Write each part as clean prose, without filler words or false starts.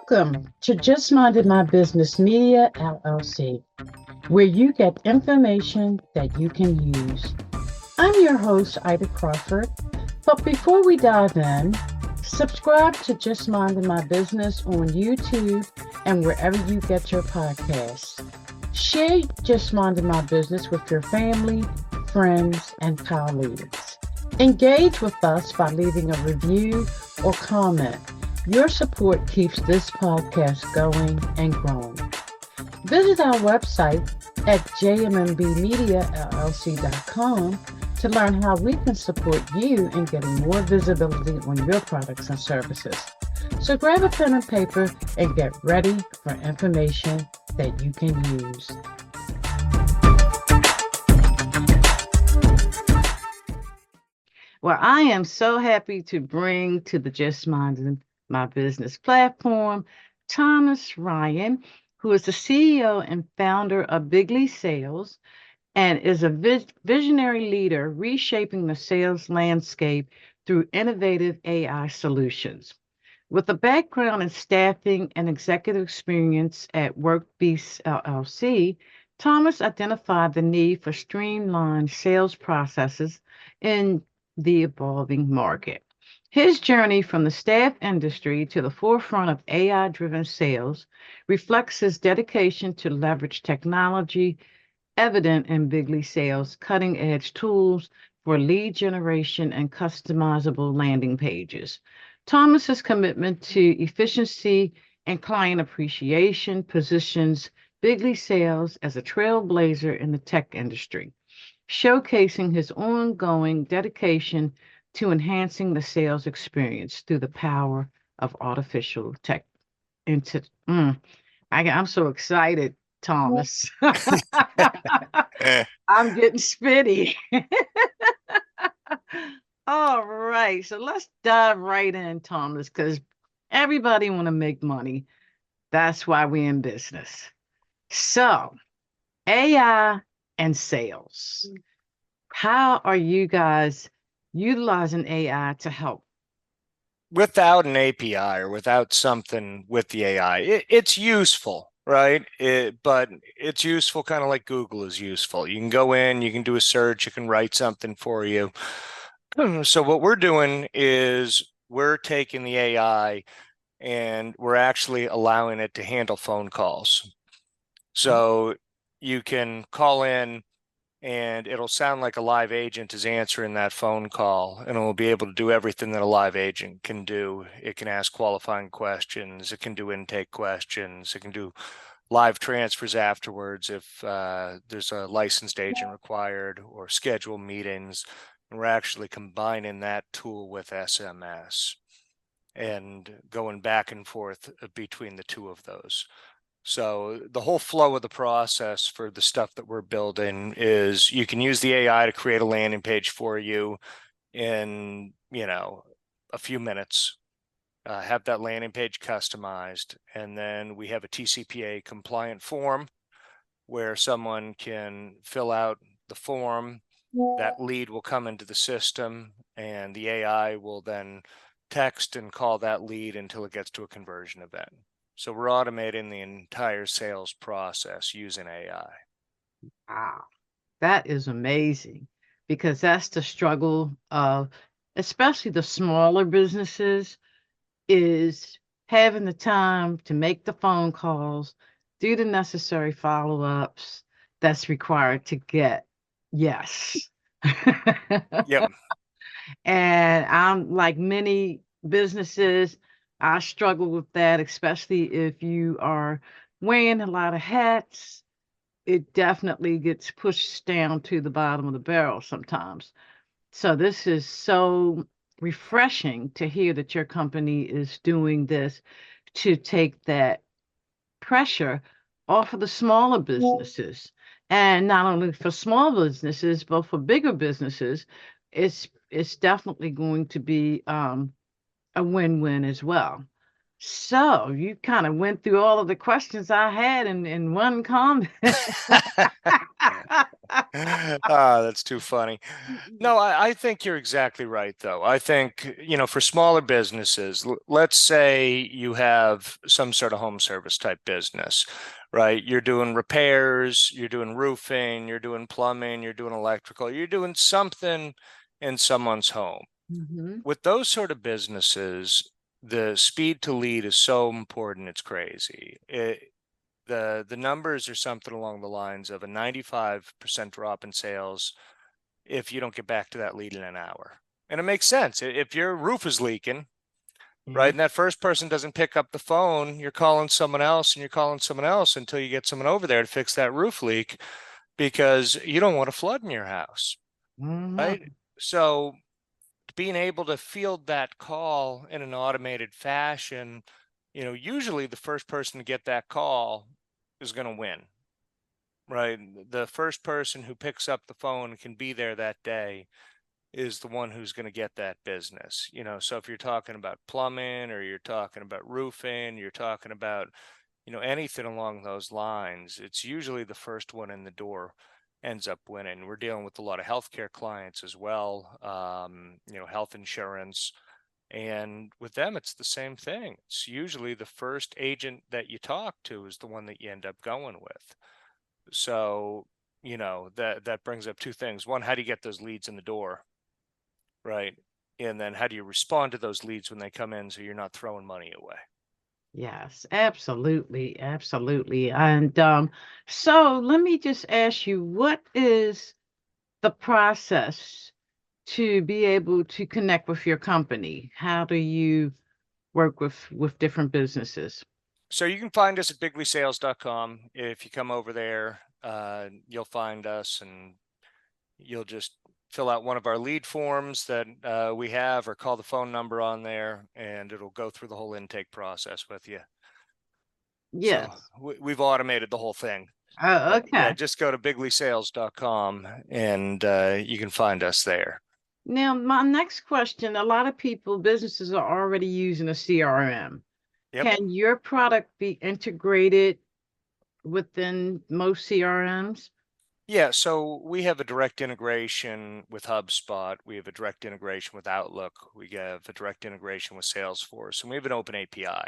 Welcome to Just Minded My Business Media LLC, where you get information that you can use. I'm your host, Ida Crawford. But before we dive in, subscribe to Just Minded My Business on YouTube and wherever you get your podcasts. Share Just Minded My Business with your family, friends, and colleagues. Engage with us by leaving a review or comment. Your support keeps this podcast going and growing. Visit our website at jmmbmediallc.com to learn how we can support you in getting more visibility on your products and services. So grab a pen and paper and get ready for information that you can use. Well, I am so happy to bring to the Just Minded My Business platform Thomas Ryan, who is the CEO and founder of Bigly Sales and is a visionary leader reshaping the sales landscape through innovative AI solutions. With a background in staffing and executive experience at Workbeast LLC, Thomas identified the need for streamlined sales processes in the evolving market. His journey from the staff industry to the forefront of AI-driven sales reflects his dedication to leverage technology, evident in Bigly Sales' cutting-edge tools for lead generation and customizable landing pages. Thomas's commitment to efficiency and client appreciation positions Bigly Sales as a trailblazer in the tech industry, showcasing his ongoing dedication to enhancing the sales experience through the power of artificial tech. I'm so excited, Thomas. I'm getting spitty. All right, so let's dive right in, Thomas, because everybody want to make money. That's why we're in business. So, AI and sales. How are you guys utilizing AI to help? Without an API or without something with the AI, it's useful, right? But it's useful kind of like Google is useful. You can go in, you can do a search, it can write something for you. So what we're doing is we're taking the AI and we're actually allowing it to handle phone calls. So you can call in and it'll sound like a live agent is answering that phone call, and it will be able to do everything that a live agent can do. It can ask qualifying questions, it can do intake questions, it can do live transfers afterwards if there's a licensed agent required, or schedule meetings. And we're actually combining that tool with SMS and going back and forth between the two of those. So the whole flow of the process for the stuff that we're building is you can use the AI to create a landing page for you in, a few minutes, have that landing page customized. And then we have a TCPA compliant form where someone can fill out the form. That lead will come into the system and the AI will then text and call that lead until it gets to a conversion event. So we're automating the entire sales process using AI. Wow, that is amazing, because that's the struggle of especially the smaller businesses, is having the time to make the phone calls, do the necessary follow-ups that's required to get yes. Yep. And I'm like many businesses, I struggle with that, especially if you are wearing a lot of hats. It definitely gets pushed down to the bottom of the barrel sometimes. So this is so refreshing to hear that your company is doing this to take that pressure off of the smaller businesses. And not only for small businesses, but for bigger businesses, it's definitely going to be a win-win as well. So you kind of went through all of the questions I had in one comment. Ah, that's too funny. No, I think you're exactly right, though. I think, for smaller businesses, let's say you have some sort of home service type business, right? You're doing repairs, you're doing roofing, you're doing plumbing, you're doing electrical, you're doing something in someone's home. Hmm. With those sort of businesses, the speed to lead is so important, it's crazy. The numbers are something along the lines of a 95% drop in sales if you don't get back to that lead in an hour. And it makes sense. If your roof is leaking, right, Yeah. and that first person doesn't pick up the phone, you're calling someone else and you're calling someone else until you get someone over there to fix that roof leak because you don't want a flood in your house, right? Hmm. So being able to field that call in an automated fashion, usually the first person to get that call is going to win, right? The first person who picks up the phone and can be there that day is the one who's going to get that business. So if you're talking about plumbing or you're talking about roofing, you're talking about, anything along those lines, it's usually the first one in the door ends up winning. We're dealing with a lot of healthcare clients as well, health insurance. And with them, it's the same thing. It's usually the first agent that you talk to is the one that you end up going with. So, that brings up two things. One, how do you get those leads in the door? Right. And then how do you respond to those leads when they come in so you're not throwing money away? Yes, absolutely, absolutely. And so let me just ask you, what is the process to be able to connect with your company? How do you work with different businesses? So you can find us at bigleysales.com. If you come over there, you'll find us and you'll just fill out one of our lead forms that we have or call the phone number on there and it'll go through the whole intake process with you. So Yes. we've automated the whole thing. Oh, But yeah, okay. just go to bigleysales.com and you can find us there. Now, my next question, a lot of people, businesses are already using a CRM. Yep. Can your product be integrated within most CRMs? Yeah, so we have a direct integration with HubSpot. We have a direct integration with Outlook. We have a direct integration with Salesforce, and we have an open API.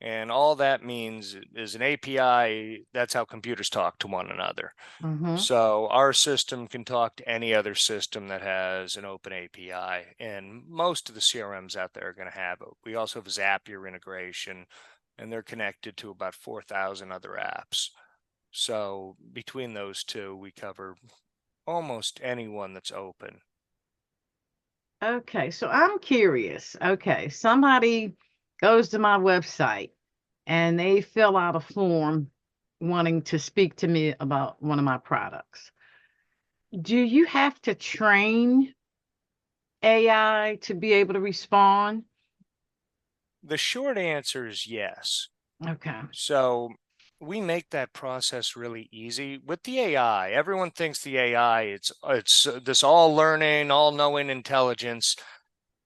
And all that means is an API, that's how computers talk to one another. Mm-hmm. So our system can talk to any other system that has an open API, and most of the CRMs out there are going to have it. We also have Zapier integration, and they're connected to about 4,000 other apps. So between those two, we cover almost anyone that's open. Okay, so I'm curious. Okay, somebody goes to my website and they fill out a form wanting to speak to me about one of my products. Do you have to train AI to be able to respond? The short answer is yes. Okay. So we make that process really easy with the AI. Everyone thinks the AI it's this all learning, all knowing intelligence.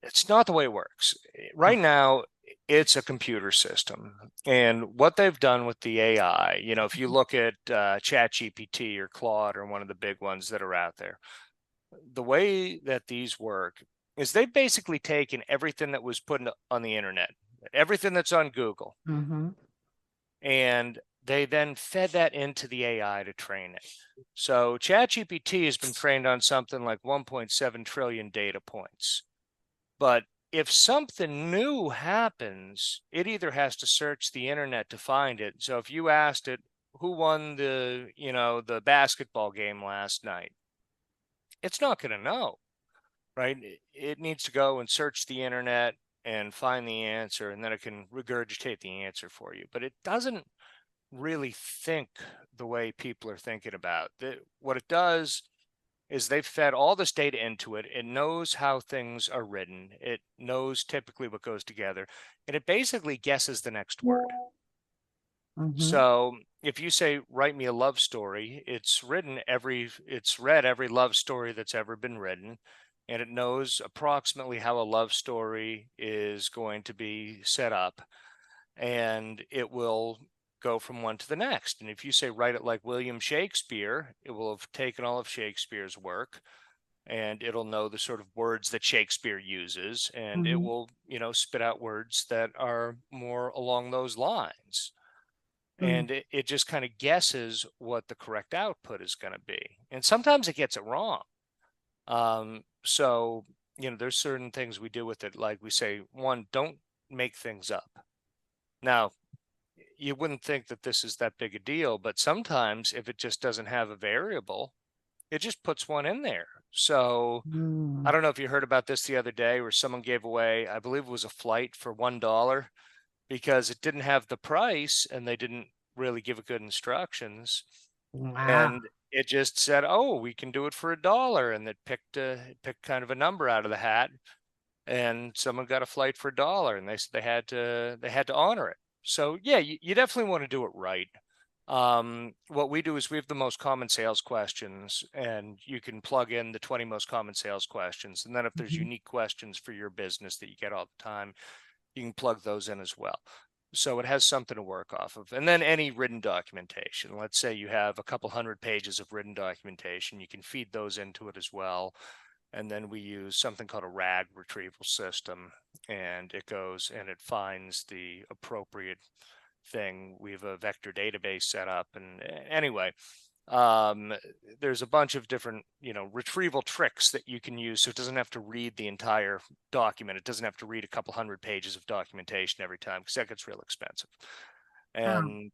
It's not the way it works. Right now, it's a computer system. And what they've done with the AI, if you look at ChatGPT or Claude or one of the big ones that are out there, the way that these work is they've basically taken everything that was put on the internet, everything that's on Google, Mm-hmm. and they then fed that into the AI to train it. So ChatGPT has been trained on something like 1.7 trillion data points. But if something new happens, it either has to search the internet to find it. So if you asked it, who won the basketball game last night, it's not going to know, right? It needs to go and search the internet and find the answer, and then it can regurgitate the answer for you. But it doesn't really think the way people are thinking about. What it does is they've fed all this data into it. It knows how things are written. It knows typically what goes together, and it basically guesses the next word. Mm-hmm. So if you say, write me a love story, it's read every love story that's ever been written, and it knows approximately how a love story is going to be set up. And it will go from one to the next. And if you say write it like William Shakespeare, it will have taken all of Shakespeare's work, and it'll know the sort of words that Shakespeare uses, and it Mm-hmm. will, spit out words that are more along those lines. Mm-hmm. And it just kind of guesses what the correct output is going to be. And sometimes it gets it wrong. So, there's certain things we do with it. Like we say, one, don't make things up. Now, you wouldn't think that this is that big a deal, but sometimes if it just doesn't have a variable, it just puts one in there. So I don't know if you heard about this the other day where someone gave away, I believe it was a flight for $1 because it didn't have the price and they didn't really give it good instructions. Wow. And it just said, "Oh, we can do it for $1," and it picked kind of a number out of the hat, and someone got a flight for $1, and they said they had to honor it. So yeah, you definitely want to do it right. What we do is we have the most common sales questions, and you can plug in the 20 most common sales questions. And then if there's Mm-hmm. unique questions for your business that you get all the time, you can plug those in as well. So it has something to work off of. And then any written documentation. Let's say you have a couple hundred pages of written documentation, you can feed those into it as well. And then we use something called a RAG retrieval system, and it goes and it finds the appropriate thing. We have a vector database set up. And anyway, um, there's a bunch of different, retrieval tricks that you can use. So it doesn't have to read the entire document. It doesn't have to read a couple hundred pages of documentation every time, because that gets real expensive. Oh.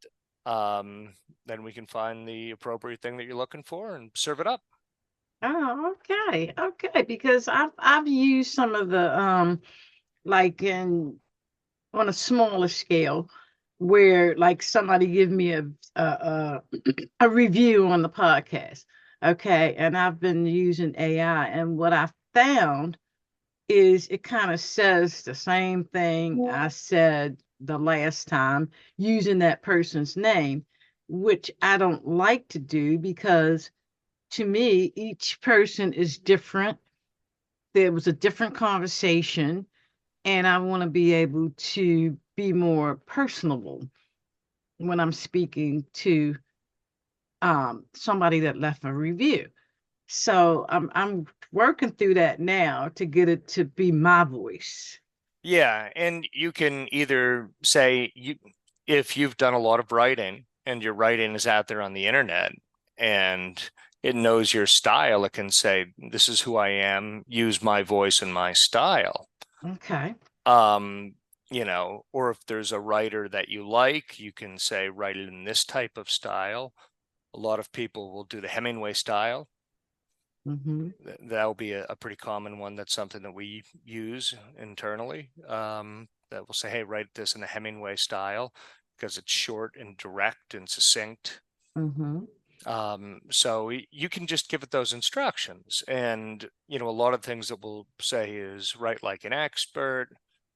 And then we can find the appropriate thing that you're looking for and serve it up. Oh, okay. Okay. Because I've used some of the like in on a smaller scale where like somebody give me a a review on the podcast. Okay. And I've been using AI, and what I found is it kind of says the same thing I said the last time using that person's name, which I don't like to do because to me, each person is different. There was a different conversation, and I want to be able to be more personable when I'm speaking to somebody that left a review. So I'm working through that now to get it to be my voice. Yeah, and you can either say if you've done a lot of writing and your writing is out there on the internet and it knows your style, it can say, "This is who I am, use my voice and my style." Okay. Um, or if there's a writer that you like, you can say, "Write it in this type of style." A lot of people will do the Hemingway style. Mm-hmm. That'll be a pretty common one. That's something that we use internally. That will say, "Hey, write this in the Hemingway style," because it's short and direct and succinct. Mm-hmm. So you can just give it those instructions. And, a lot of things that we'll say is write like an expert,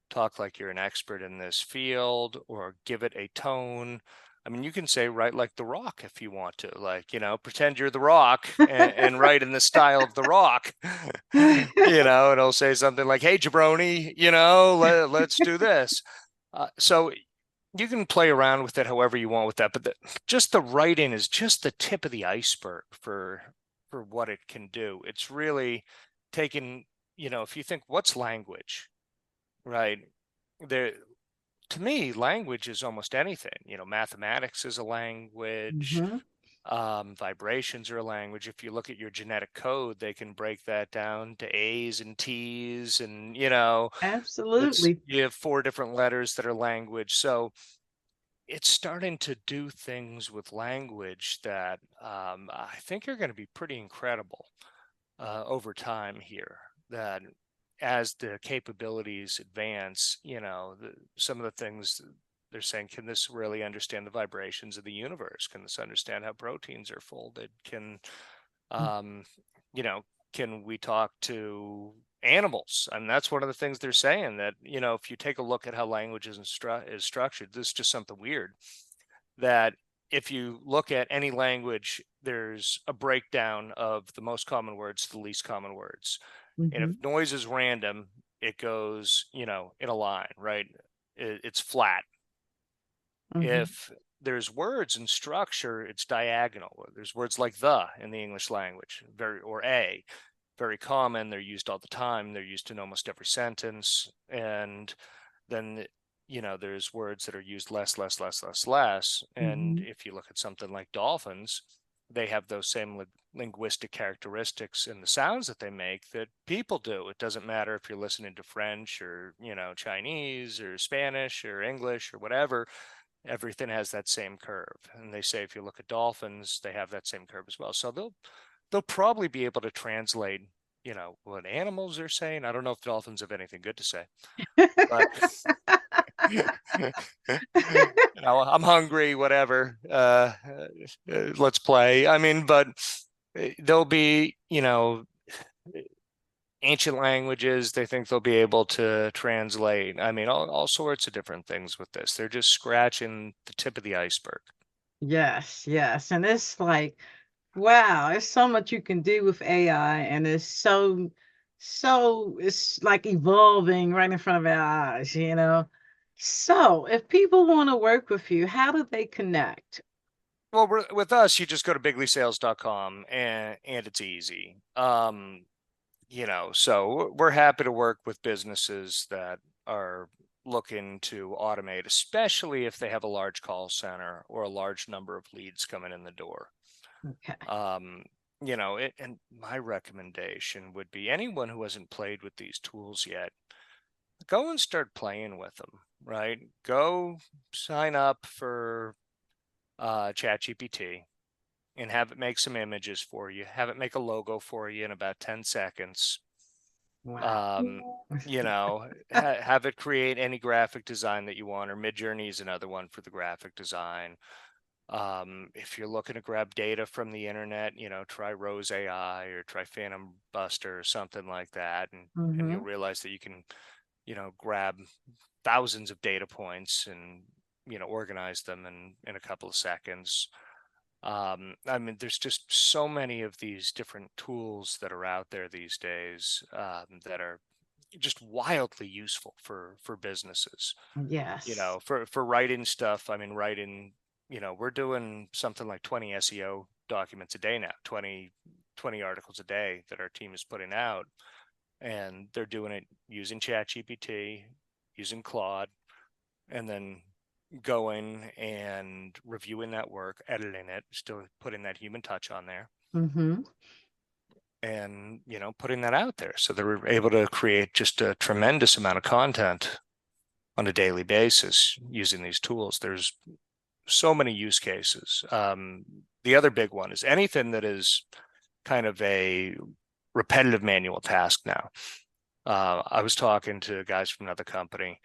talk like you're an expert in this field, or give it a tone. I mean, you can say write like The Rock if you want to, like, pretend you're The Rock and write in the style of The Rock. And it'll say something like, "Hey, jabroni, let's do this." So you can play around with it however you want with that, but just the writing is just the tip of the iceberg for what it can do. It's really taken, if you think what's language, right? There, to me, language is almost anything. Mathematics is a language. Mm-hmm. Vibrations are a language. If you look at your genetic code, they can break that down to A's and T's, and it's Absolutely. you have four different letters that are language. So it's starting to do things with language that I think are going to be pretty incredible over time here. That as the capabilities advance, some of the things they're saying, can this really understand the vibrations of the universe? Can this understand how proteins are folded? Um, you know, can we talk to animals? And that's one of the things they're saying, that, if you take a look at how language is structured, this is just something weird, that if you look at any language, there's a breakdown of the most common words to the least common words. And if Mm-hmm. noise is random, it goes, in a line, right? It's flat. Mm-hmm. If there's words and structure, it's diagonal. There's words like the in the English language, or a, very common. They're used all the time. They're used in almost every sentence. And then, there's words that are used less, less, less, less, less. And Mm-hmm. if you look at something like dolphins, they have those same linguistic characteristics in the sounds that they make that people do. It doesn't matter if you're listening to French or, Chinese or Spanish or English or whatever. Everything has that same curve. And they say if you look at dolphins, they have that same curve as well. So they'll probably be able to translate, what animals are saying. I don't know if dolphins have anything good to say, but I'm hungry, whatever. Let's play. I mean, but there'll be, ancient languages. They think they'll be able to translate. I mean, all sorts of different things with this. They're just scratching the tip of the iceberg. Yes, yes. And it's like, wow, there's so much you can do with AI, and it's it's like evolving right in front of our eyes, you know? So, if people want to work with you, how do they connect? Well, with us, you just go to bigleysales.com and it's easy. So we're happy to work with businesses that are looking to automate, especially if they have a large call center or a large number of leads coming in the door. Okay. And my recommendation would be anyone who hasn't played with these tools yet, go and start playing with them, right? Go sign up for ChatGPT and have it make some images for you, have it make a logo for you in about 10 seconds. Wow. Um, have it create any graphic design that you want, or Midjourney is another one for the graphic design. If you're looking to grab data from the internet, try Rose AI or try Phantom Buster or something like that. And you'll Mm-hmm. realize that you can, grab thousands of data points and, organize them in a couple of seconds. I mean, there's just so many of these different tools that are out there these days, that are just wildly useful for businesses. Yes. For writing stuff. I mean, we're doing something like 20 SEO documents a day now, 20 articles a day that our team is putting out, and they're doing it using ChatGPT, using Claude, and then going and reviewing that work, editing it, still putting that human touch on there, Mm-hmm. and putting that out there. So they're able to create just a tremendous amount of content on a daily basis using these tools. There's so many use cases. The other big one is anything that is kind of a repetitive manual task now. I was talking to guys from another company.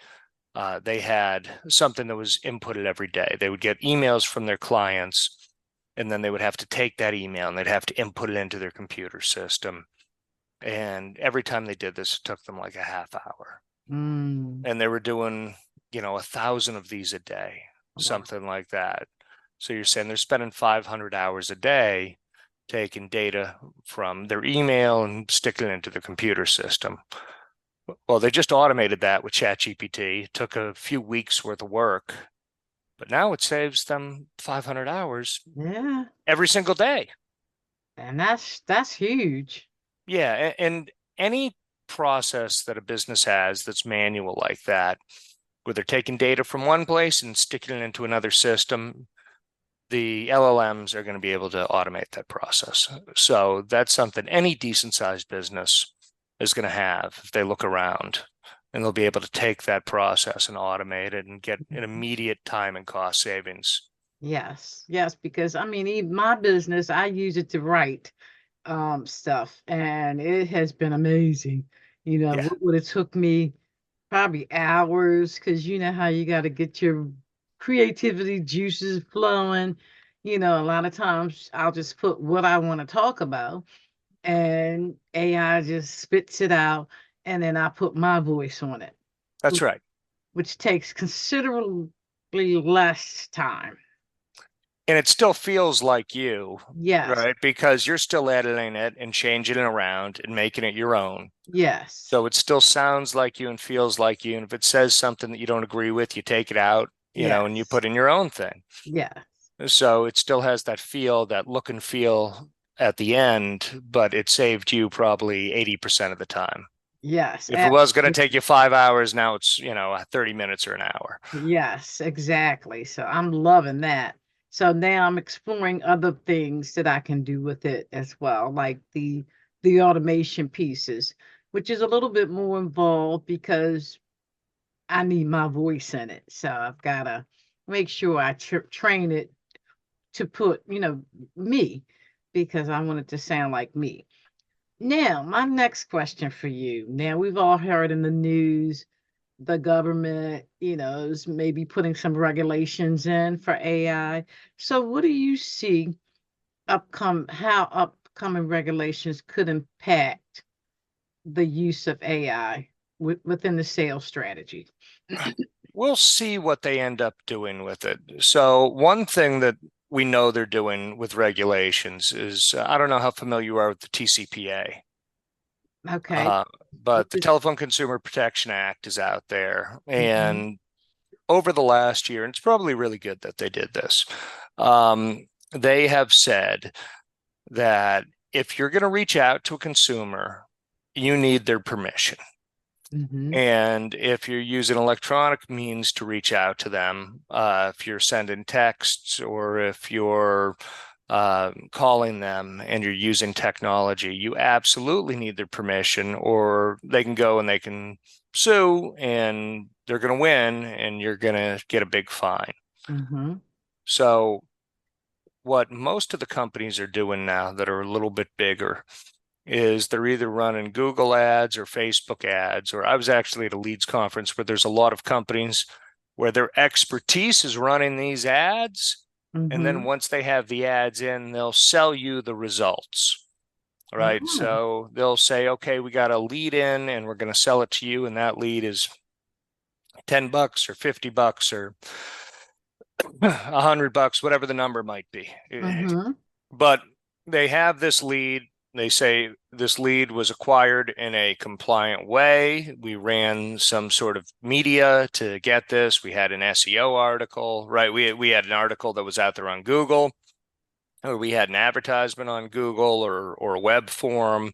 They had something that was inputted every day. They would get emails from their clients, and then they would have to take that email and they'd have to input it into their computer system. And every time they did this, it took them like a half hour. Mm. And they were doing, 1,000 of these a day, Wow. something like that. So you're saying they're spending 500 hours a day taking data from their email and sticking it into the computer system. Well, they just automated that with ChatGPT. It took a few weeks worth of work, but now it saves them 500 hours Yeah. every single day. And that's huge. Yeah, and any process that a business has that's manual like that, where they're taking data from one place and sticking it into another system, the LLMs are going to be able to automate that process. So that's something any decent sized business is going to have if they look around, and they'll be able to take that process and automate it and get an immediate time and cost savings. Yes, yes, because I mean, even my business, I use it to write stuff, and it has been amazing. You know, Yeah, what would have took me probably hours, because you know how you got to get your creativity juices flowing. You know, a lot of times I'll just put what I want to talk about, and AI just spits it out, and then I put my voice on it, that's which, right. which takes considerably less time. And it still feels like you, Yes, right? Because you're still editing it and changing it around and making it your own. yes. So it still sounds like you and feels like you. And if it says something that you don't agree with, you take it out and you Yes. put in your own thing. Yeah. So it still has that feel, that look and feel at the end, but it saved you probably 80% of the time. Yes. If it was going to Absolutely. take you 5 hours, now it's, 30 minutes or an hour. Yes, exactly. So I'm loving that. So now I'm exploring other things that I can do with it as well, like the automation pieces, which is a little bit more involved because I need my voice in it. So I've got to make sure I train it to put, me, because I want it to sound like me. Now, my next question for you. Now, we've all heard in the news the government, is maybe putting some regulations in for AI. So, what do you see how upcoming regulations could impact the use of AI within the sales strategy? We'll see what they end up doing with it. So, one thing that we know they're doing with regulations is I don't know how familiar you are with the TCPA, Okay. uh, What but the is? Telephone Consumer Protection Act is out there. Mhm, And over the last year, and it's probably really good that they did this, they have said that if you're going to reach out to a consumer, you need their permission. mhm, And if you're using electronic means to reach out to them, if you're sending texts or if you're calling them and you're using technology, you absolutely need their permission, or they can go and they can sue and they're going to win and you're going to get a big fine. mhm. So, what most of the companies are doing now that are a little bit bigger is they're either running Google ads or Facebook ads. Or I was actually at a leads conference where there's a lot of companies where their expertise is running these ads. And then Mhm. once they have the ads in, they'll sell you the results. Right. Oh. So they'll say, okay, we got a lead in and we're going to sell it to you. And that lead is $10 or $50 or $100, whatever the number might be. Mhm. But they have this lead. They say this lead was acquired in a compliant way. We ran some sort of media to get this. We had an SEO article, right? We had an article that was out there on Google, or we had an advertisement on Google or a web form,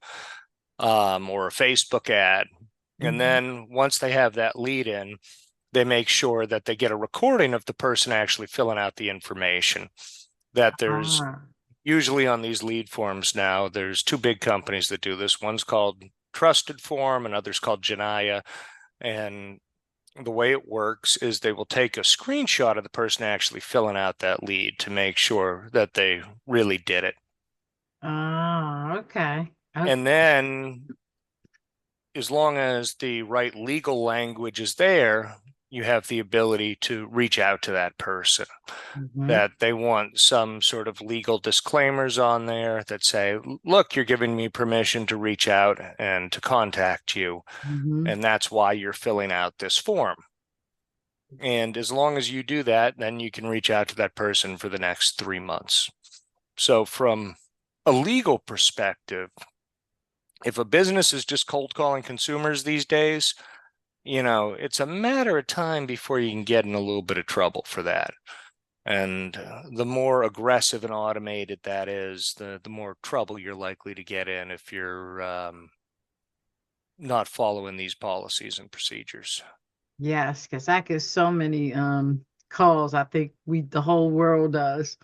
or a Facebook ad. And Mhm. then once they have that lead in, they make sure that they get a recording of the person actually filling out the information. That there's Ah. usually on these lead forms now, there's two big companies that do this. One's called Trusted Form and others called Janaya. And the way it works is they will take a screenshot of the person actually filling out that lead to make sure that they really did it. Ah. Okay. Okay. And then, as long as the right legal language is there, you have the ability to reach out to that person. Mhm. That they want some sort of legal disclaimers on there that say, look, you're giving me permission to reach out and to contact you. Mhm. And that's why you're filling out this form. And as long as you do that, then you can reach out to that person for the next 3 months. So, from a legal perspective, if a business is just cold calling consumers these days, it's a matter of time before you can get in a little bit of trouble for that. And the more aggressive and automated that is, the more trouble you're likely to get in if you're not following these policies and procedures. Yes, because I get so many calls. I think the whole world does,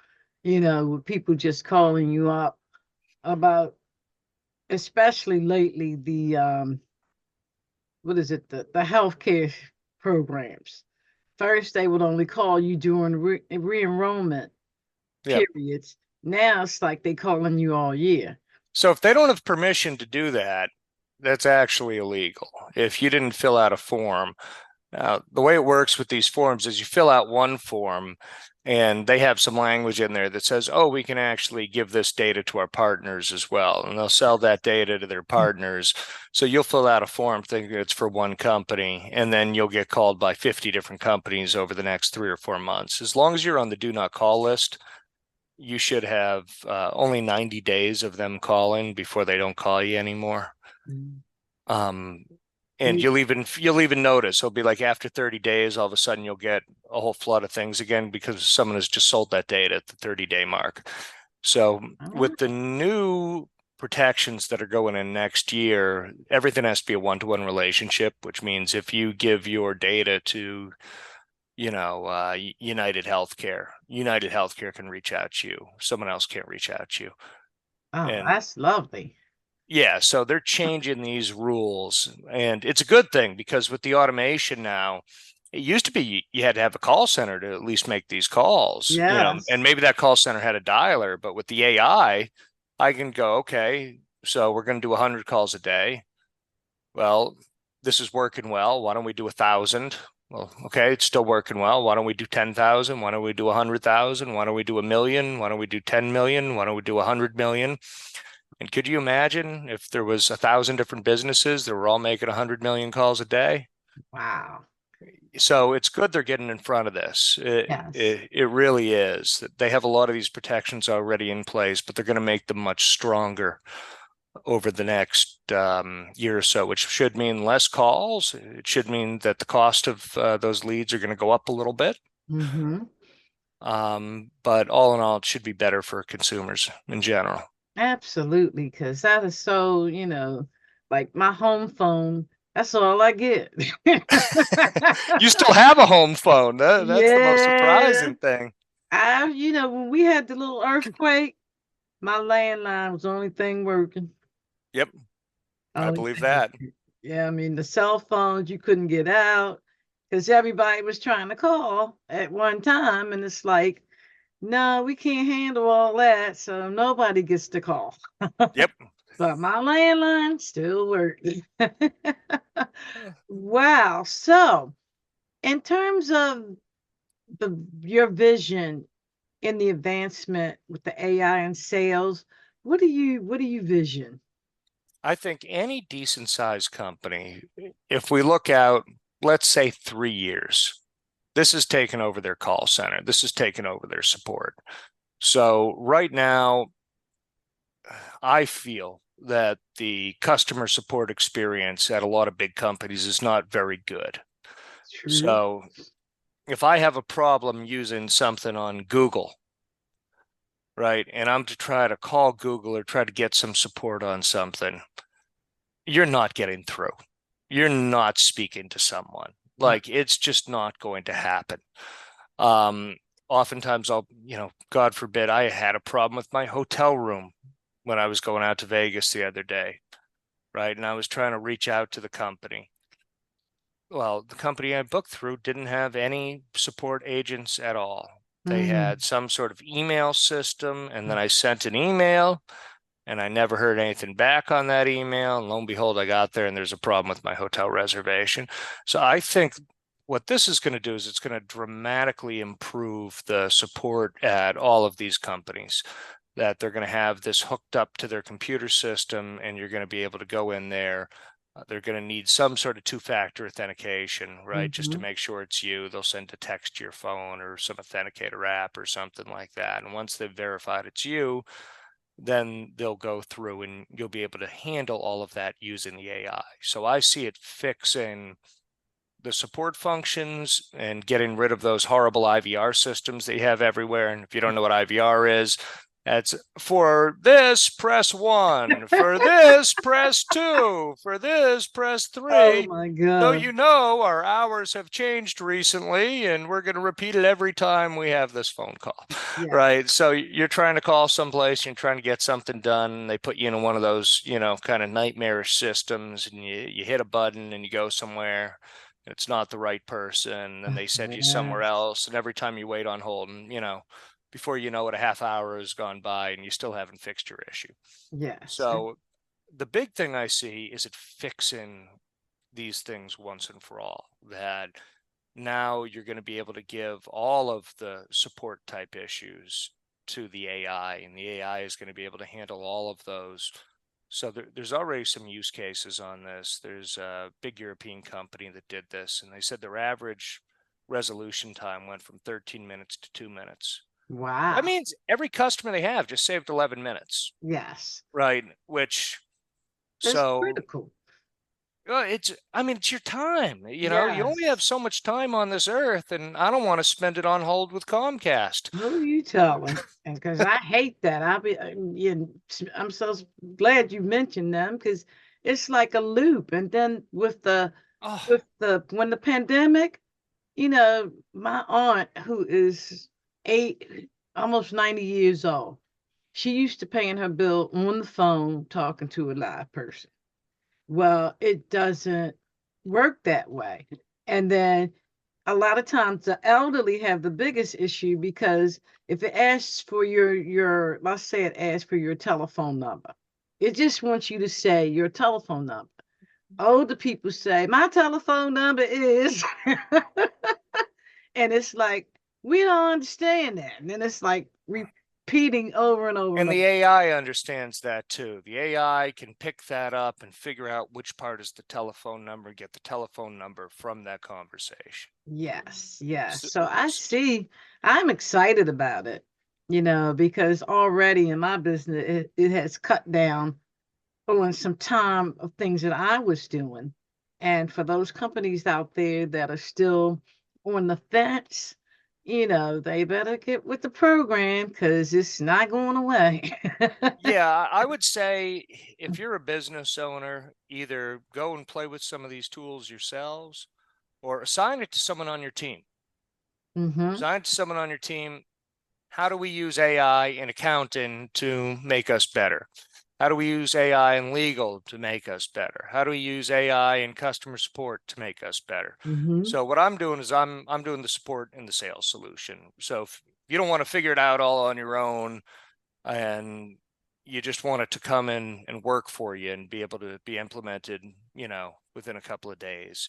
with people just calling you up about, especially lately, the what is it, the healthcare programs. First they would only call you during re-enrollment Yep. periods. Now it's like they calling you all year. So if they don't have permission to do that, that's actually illegal. If you didn't fill out a form, the way it works with these forms is you fill out one form and they have some language in there that says, oh, we can actually give this data to our partners as well. And they'll sell that data to their partners. So you'll fill out a form thinking it's for one company, and then you'll get called by 50 different companies over the next 3 or 4 months. As long as you're on the do not call list, you should have only 90 days of them calling before they don't call you anymore. Mhm. Um, and You, you'll even notice it'll be like after 30 days, all of a sudden you'll get a whole flood of things again because someone has just sold that data at the 30-day mark. So with the new protections that are going in next year, everything has to be a one-to-one relationship, which means if you give your data to, United Healthcare can reach out to you. Someone else can't reach out to you. Oh, And that's lovely. yeah, so they're changing these rules, and it's a good thing because with the automation now, it used to be you had to have a call center to at least make these calls, and Yes. maybe that call center had a dialer, but with the AI, I can go, okay, so we're going to do 100 calls a day. Well, this is working well. Why don't we do 1,000? Well, okay, it's still working well. Why don't we do 10,000? Why don't we do 100,000? Why don't we do 1,000,000? Why don't we do 10 million? Why don't we do 100 million? And could you imagine if there was 1,000 different businesses that were all making 100 million calls a day? Wow. So it's good they're getting in front of this. It, Yes. it, it really is. They have a lot of these protections already in place, but they're going to make them much stronger over the next year or so, which should mean less calls. It should mean that the cost of those leads are going to go up a little bit. Mm-hmm. But all in all, it should be better for consumers in general. Absolutely, because that is so, like my home phone, that's all I get. You still have a home phone. That's the most Yeah. surprising thing. When we had the little earthquake, my landline was the only thing working. Yep, I Only believe thing that. working. Yeah, I mean, the cell phones, you couldn't get out because everybody was trying to call at one time. And it's like, no, we can't handle all that. So nobody gets to call. Yep. But my landline still works. Wow. So, in terms of your vision in the advancement with the AI and sales, what do you vision? I think any decent sized company, if we look out, let's say 3 years, this has taken over their call center. This has taken over their support. So right now, I feel that the customer support experience at a lot of big companies is not very good. True. So if I have a problem using something on Google, right, and I'm to try to call Google or try to get some support on something, you're not getting through. You're not speaking to someone. Like it's just not going to happen. Um, Oftentimes God forbid, I had a problem with my hotel room when I was going out to Vegas the other day, right? And I was trying to reach out to the company. Well, the company I booked through didn't have any support agents at all. They Mm. had some sort of email system, and then I sent an email and I never heard anything back on that email. And lo and behold, I got there and there's a problem with my hotel reservation. So I think what this is going to do is it's going to dramatically improve the support at all of these companies, that they're going to have this hooked up to their computer system and you're going to be able to go in there. They're going to need some sort of two-factor authentication, right? Just to Mm-hmm. make sure it's you. They'll send a text to your phone or some authenticator app or something like that. And once they've verified it's you, then they'll go through and you'll be able to handle all of that using the AI. So I see it fixing the support functions and getting rid of those horrible IVR systems that you have everywhere. And if you don't know what IVR is, that's for this, press one, for this, press two, for this, press Oh three. my So God. our hours have changed recently, and we're going to repeat it every time we have this phone call, Yeah. right? So you're trying to call someplace, you're trying to get something done. They put you in one of those, kind of nightmarish systems, and you hit a button and you go somewhere. It's not the right person, and they send you somewhere Yes. else. And every time you wait on hold, and before you know it, a half hour has gone by and you still haven't fixed your issue. Yes. So the big thing I see is it fixing these things once and for all, that now you're going to be able to give all of the support type issues to the AI, and the AI is going to be able to handle all of those. So there's already some use cases on this. There's a big European company that did this, and they said their average resolution time went from 13 minutes to 2 minutes. That Wow. means every customer they have just saved 11 minutes, Yes. right? Which, That's so critical. I mean, it's your time. You only have Yes. so much time on this earth, and I don't want to spend it on hold with Comcast. Who you telling? And because I hate that. I'm so glad you mentioned them because it's like a loop. And then Oh, when the pandemic, my aunt who is almost 90 years old, she used to paying her bill on the phone talking to a live person. Well, it doesn't work that way. And then a lot of times the elderly have the biggest issue because if it asks for your let's say it asks for your telephone number, it just wants you to say your telephone number. Older people say my telephone number is and it's like we don't understand that, and then it's like repeating over and over and and over. the AI understands that too. The AI can pick that up and figure out which part is the telephone number, get the telephone number from that conversation. Yes, yes. So, So I'm excited about it, because already in my business, it has cut down on some time of things that I was doing. And for those companies out there that are still on the fence, they better get with the program because it's not going away. yeah, I would say if you're a business owner, either go and play with some of these tools yourselves or assign it to someone on your team. Mm-hmm. Assign it to someone on your team. How do we use AI in accounting to make us better? How do we use AI in legal to make us better? How do we use AI in customer support to make us better? Mm-hmm. So what I'm doing is I'm doing the support and the sales solution. So if you don't want to figure it out all on your own and you just want it to come in and work for you and be able to be implemented, within a couple of days,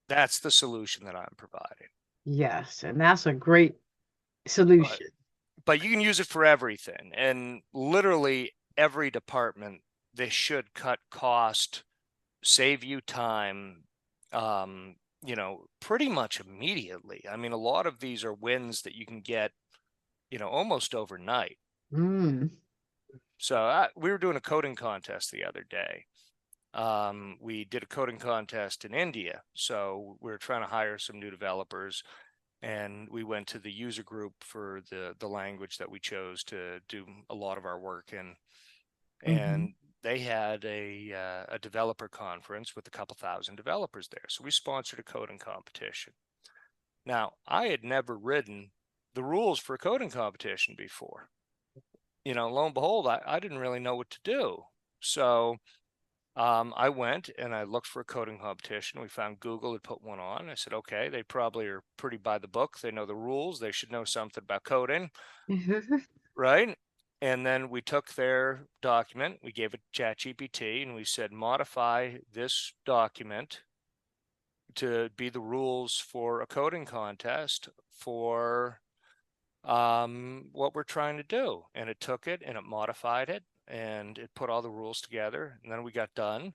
that's the solution that I'm providing. Yes, and that's a great But solution. but you can use it for everything, and literally every department, they should cut cost, save you time, pretty much immediately. I mean, a lot of these are wins that you can get, almost overnight. Mm. So we were doing a coding contest the other day. We did a coding contest in India, so we were trying to hire some new developers, and we went to the user group for the language that we chose to do a lot of our work in, Mm-hmm. and they had a developer conference with a couple thousand developers there. So we sponsored a coding competition. Now, I had never written the rules for a coding competition before. Lo and behold, I didn't really know what to do. So I went and I looked for a coding competition. We found Google had put one on. I said, okay, they probably are pretty by the book. They know the rules. They should know something about coding, right? And then we took their document, we gave it ChatGPT, and we said, modify this document to be the rules for a coding contest for what we're trying to do. And it took it and it modified it and it put all the rules together. And then we got done.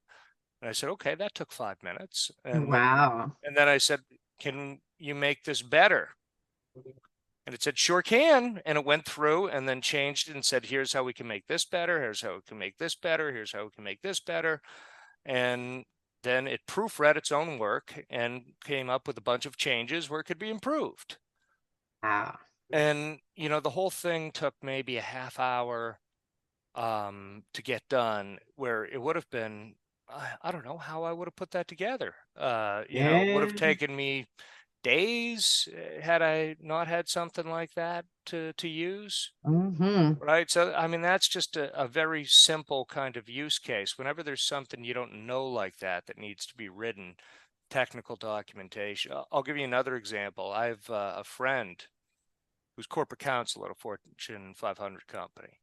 And I said, okay, that took 5 minutes. Wow. And then I said, can you make this better? And it said, sure can. And it went through and then changed it and said, here's how we can make this better. Here's how we can make this better. Here's how we can make this better. And then it proofread its own work and came up with a bunch of changes where it could be improved. Wow. And, the whole thing took maybe a half hour to get done, where it would have been, I don't know how I would have put that together. It would have Yeah. taken me days had I not had something like that to use. Mm-hmm. Right. So, I mean, that's just a very simple kind of use case. Whenever there's something you don't know like that needs to be written, technical documentation. I'll give you another example. I have a friend who's corporate counsel at a Fortune 500 company.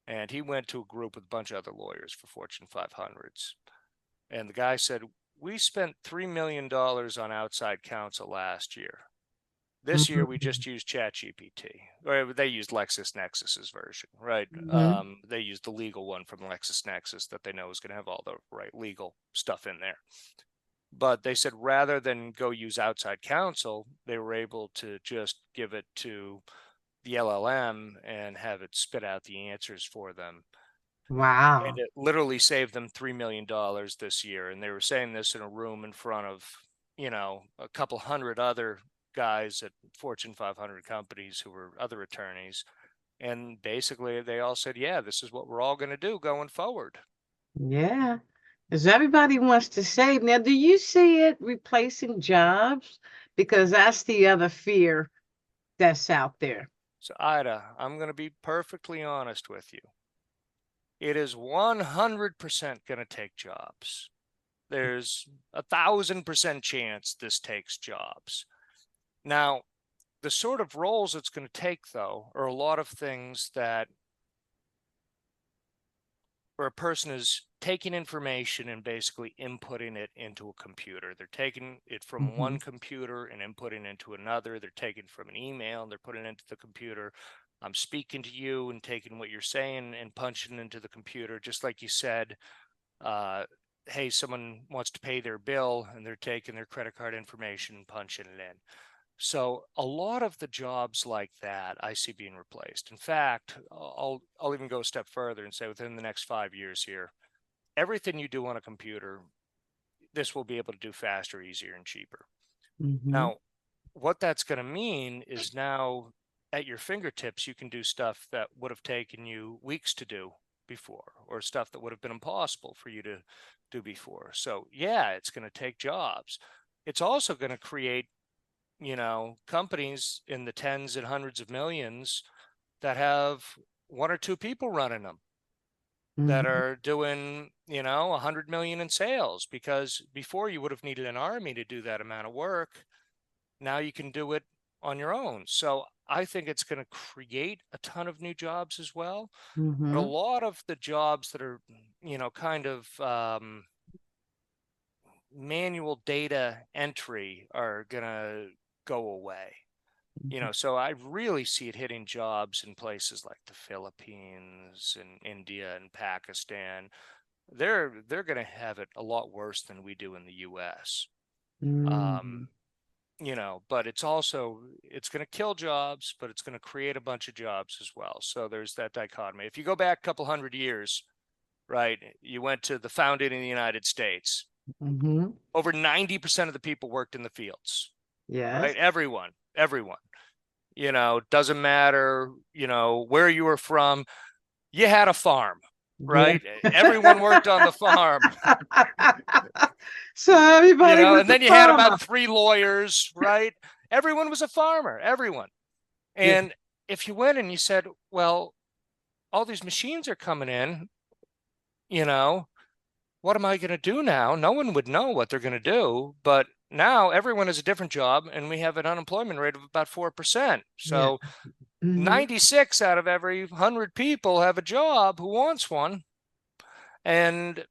And he went to a group with a bunch of other lawyers for Fortune 500s. And the guy said, we spent $3 million on outside counsel last year. This year, we just used ChatGPT, or they used LexisNexis's version, right? Mm-hmm. They used the legal one from LexisNexis that they know is going to have all the right legal stuff in there. But they said rather than go use outside counsel, they were able to just give it to the LLM and have it spit out the answers for them. Wow. And it literally saved them $3 million this year. And they were saying this in a room in front of, a couple hundred other guys at Fortune 500 companies who were other attorneys. And basically they all said, yeah, this is what we're all going to do going forward. Yeah. Because everybody wants to save. Now, do you see it replacing jobs? Because that's the other fear that's out there. So Ida, I'm going to be perfectly honest with you. It is 100% going to take jobs. There's 1,000% chance this takes jobs. Now, the sort of roles it's going to take, though, are a lot of things that where a person is taking information and basically inputting it into a computer. They're taking it from Mm-hmm. one computer and inputting it into another. They're taking from an email and they're putting it into the computer. I'm speaking to you and taking what you're saying and punching it into the computer, just like you said. Hey, someone wants to pay their bill and they're taking their credit card information and punching it in. So a lot of the jobs like that I see being replaced. In fact, I'll even go a step further and say within the next 5 years here, everything you do on a computer, this will be able to do faster, easier, and cheaper. Mm-hmm. Now, what that's going to mean is now at your fingertips, you can do stuff that would have taken you weeks to do before, or stuff that would have been impossible for you to do before. So yeah, it's going to take jobs. It's also going to create companies in the tens and hundreds of millions that have one or two people running them that Mm-hmm. are doing, 100 million in sales, because before you would have needed an army to do that amount of work. Now you can do it on your own. So I think it's going to create a ton of new jobs as well. But a Mm-hmm. lot of the jobs that are, kind of manual data entry are going to go away. So I really see it hitting jobs in places like the Philippines and India and Pakistan. They're going to have it a lot worse than we do in the US. Mm-hmm. Um, but it's going to kill jobs, but it's going to create a bunch of jobs as well. So there's that dichotomy. If you go back a couple hundred years, right, you went to the founding of the United States, Mm-hmm. over 90% of the people worked in the fields, Yes. right? Everyone. Doesn't matter, where you were from, you had a farm, Yeah. right? Everyone worked on the farm, So everybody was and a then you had farmer. about 3 lawyers, right? Everyone was a farmer, everyone. Yeah. And if you went and you said, well, all these machines are coming in, you know, what am I going to do now? No one would know what they're going to do. But now everyone has a different job and we have an unemployment rate of about 4%. Yeah. So Mm-hmm. 96 out of every 100 people have a job who wants one. And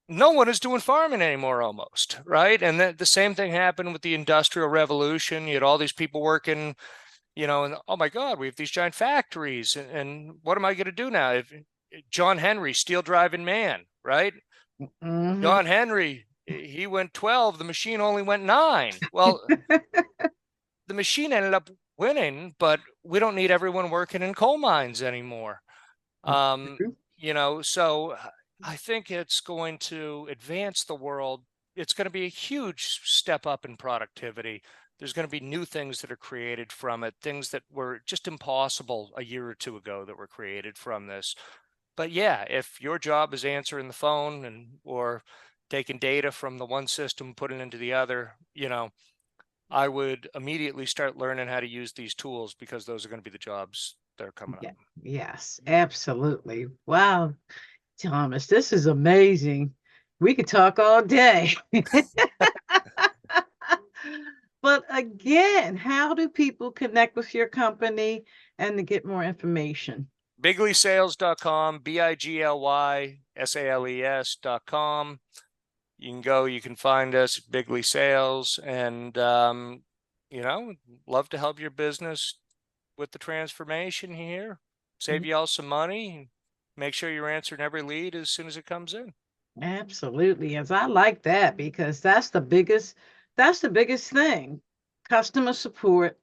no one is doing farming anymore almost, right? And the same thing happened with the Industrial Revolution. You had all these people working, and oh my God, we have these giant factories. And what am I going to do now? If John Henry, steel driving man, right? Mm-hmm. John Henry, he went 12, the machine only went 9. Well, the machine ended up winning, but we don't need everyone working in coal mines anymore. Um, so I think it's going to advance the world. It's going to be a huge step up in productivity. There's going to be new things that are created from it, things that were just impossible a year or two ago that were created from this. But yeah, if your job is answering the phone or taking data from the one system, putting it into the other, I would immediately start learning how to use these tools, because those are going to be the jobs that are coming Yeah. up. Yes, absolutely. Wow, Thomas, this is amazing. We could talk all day. But again, how do people connect with your company and to get more information? Biglysales.com, BIGLYSALES.com. You can go, you can find us at Bigley Sales, and, love to help your business with the transformation here, save you all some money, make sure you're answering every lead as soon as it comes in. Absolutely. As I like that because that's the biggest thing. Customer support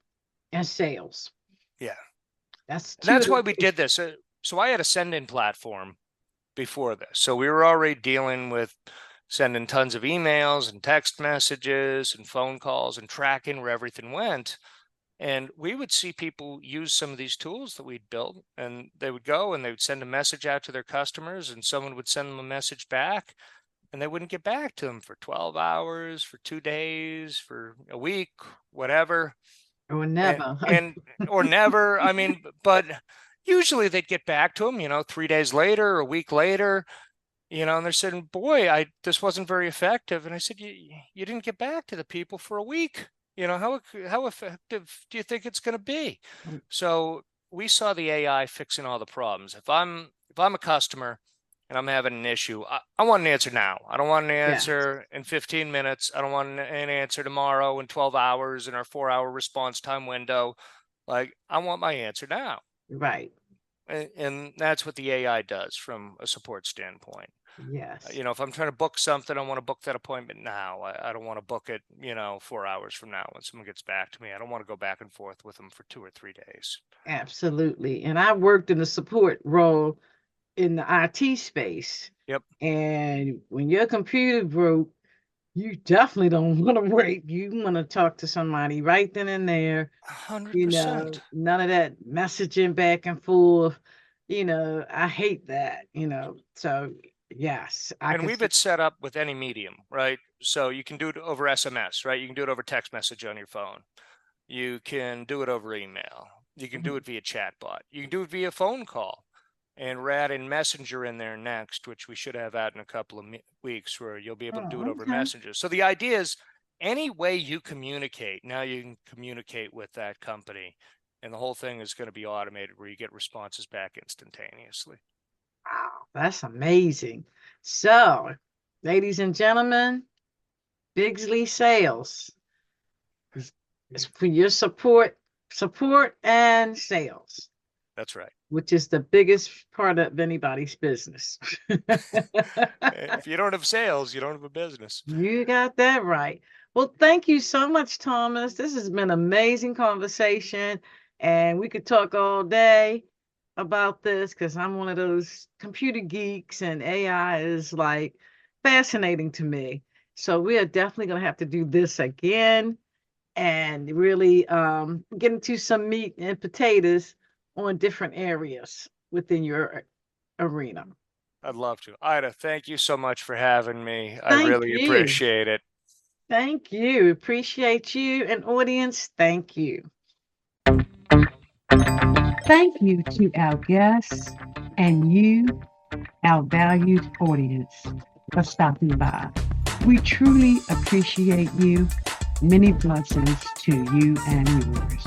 and sales. Yeah. That's And two that's of why the we did this. So I had a send in platform before this. So we were already dealing with sending tons of emails and text messages and phone calls and tracking where everything went. And we would see people use some of these tools that we'd built, and they would go and they would send a message out to their customers, and someone would send them a message back, and they wouldn't get back to them for 12 hours, for 2 days, for a week, whatever. Or And, never. or never. I mean, but usually they'd get back to them, 3 days later, a week later, and they're saying, boy, this wasn't very effective. And I said, you didn't get back to the people for a week. How effective do you think it's going to be? So we saw the AI fixing all the problems. If I'm a customer and I'm having an issue, I want an answer now. I don't want an answer in 15 minutes. I don't want an answer tomorrow in 12 hours in our 4-hour response time window. Like, I want my answer now. Right. And that's what the AI does from a support standpoint. Yes. If I'm trying to book something, I want to book that appointment now. I don't want to book it, 4 hours from now when someone gets back to me. I don't want to go back and forth with them for 2 or 3 days. Absolutely. And I worked in a support role in the IT space. Yep. And when your computer broke, you definitely don't want to wait. You want to talk to somebody right then and there. 100%. None of that messaging back and forth. I hate that, so yes. And we've it set up with any medium, right? So you can do it over SMS, right? You can do it over text message on your phone. You can do it over email. You can do it via chatbot. You can do it via phone call. And we're adding Messenger in there next, which we should have out in a couple of weeks, where you'll be able to do it over Messenger. So the idea is, any way you communicate, now you can communicate with that company, and the whole thing is going to be automated, where you get responses back instantaneously. Wow, that's amazing. So, ladies and gentlemen, Bigsley Sales is for your support and sales. That's right. Which is the biggest part of anybody's business. If you don't have sales, you don't have a business. You got that right. Well, thank you so much, Thomas. This has been an amazing conversation, and we could talk all day about this, because I'm one of those computer geeks, and AI is like fascinating to me. So we are definitely going to have to do this again and really get into some meat and potatoes on different areas within your arena. I'd love to. Ida, thank you so much for having me. I really appreciate it. Thank you. Appreciate you. And audience, thank you. Thank you to our guests and you, our valued audience, for stopping by. We truly appreciate you. Many blessings to you and yours.